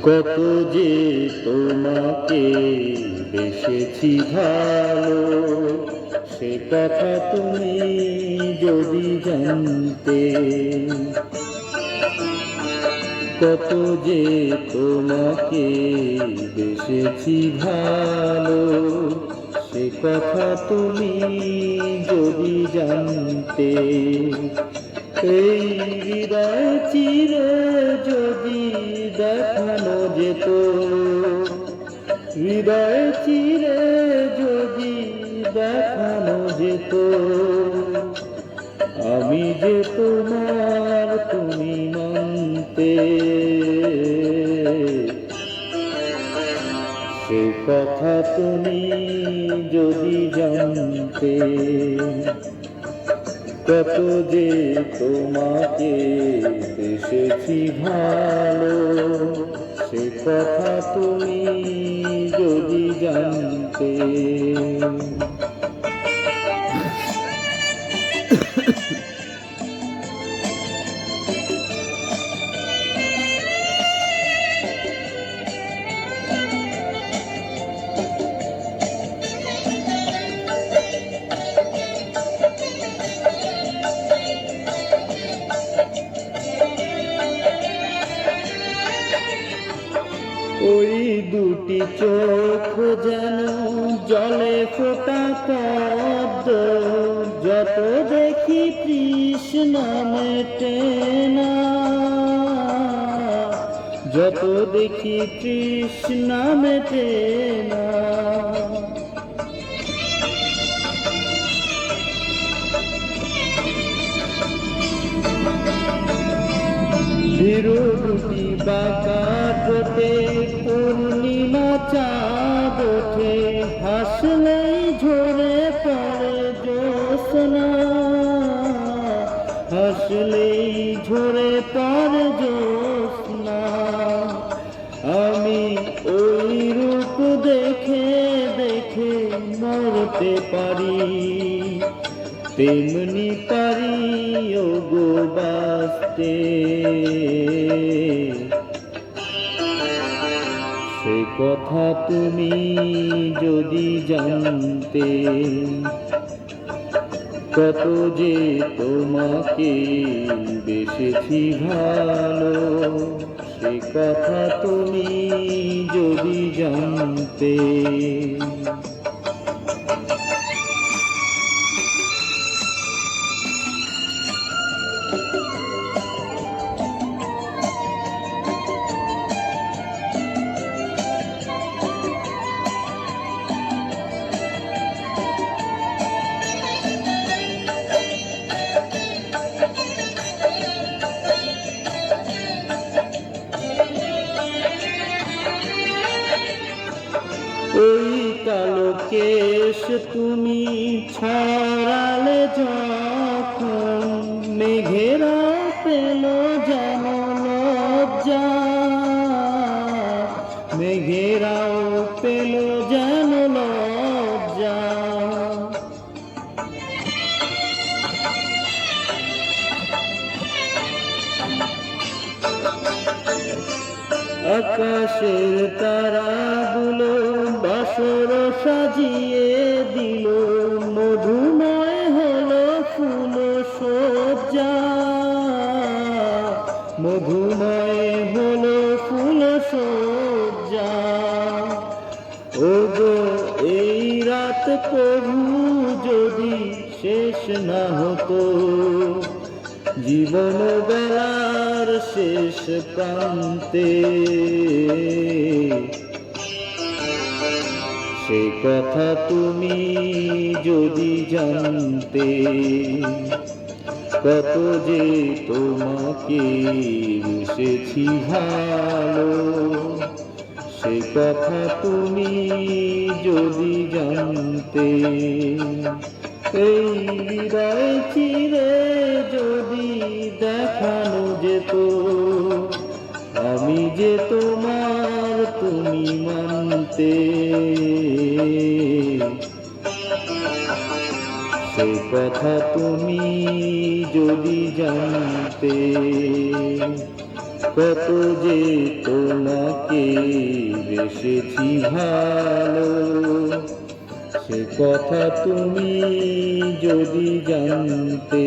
কত যে তোমাকে বেসেছি ভালো, সে কথা তুমি যদি জানতে। কত যে তোমাকে বেসেছি ভালো, সে কথা তুমি যদি জানতে। এই হৃদয় চিরে যদি দেখানো যেত, হৃদয় চিরে যদি দেখানো যেত, আমি যে তোমার তুমি মানতে। সে কথা তুমি যদি জানতে। কত যে তোমাকে বেসেছি ভালো, সে কথা তুমি যদি জানতে। ওই দুটি চোখ যেন জলে ফোটা পদ্ম, যত দেখি তৃষ্ণা মেটে না, যত দেখি তৃষ্ণা মেটে না। বিরুটি বাঁকাতে পূর্ণিমা চাঁদ ওঠে, হাসলেই ঝরে পড়ে জ্যোৎস্না, হাসলেই ঝরে পড়ে জ্যোৎস্না। আমি ওই রূপ দেখে দেখে মরতে পারি, তেমনি পারি ওগো বাঁচতে। সে কথা তুমি যদি জানতে। কত যে তোমাকে বেসেছি ভালো, সে কথা তুমি যদি জানতে। ওই কালো কেশ তুমি ছড়ালে যখন, মেঘেরা পেল যেন লজ্জা, মেঘেরাও পেল যেন লজ্জা। আকাশের তারাগুলো বাসর সাজিয়ে দিল, মধুময় হলো ফুল সজ্জা, মধুময় হলো ফুল সজ্জা। ওগো এই রাত প্রভু যদি শেষ না হতো, জীবন বেলার শেষ প্রান্তে, সে কথা তুমি যদি জানতে। কত যে তোমাকে বেসেছি ভালো, সে কথা তুমি যদি জানতে। এই হৃদয় চিরে যদি দেখানো যেত, আমি যে তোমার তুমি মানতে। সে কথা তুমি যদি জানতে। কত যে তোমাকে বেসেছি ভালো, সে কথা তুমি যদি জানতে।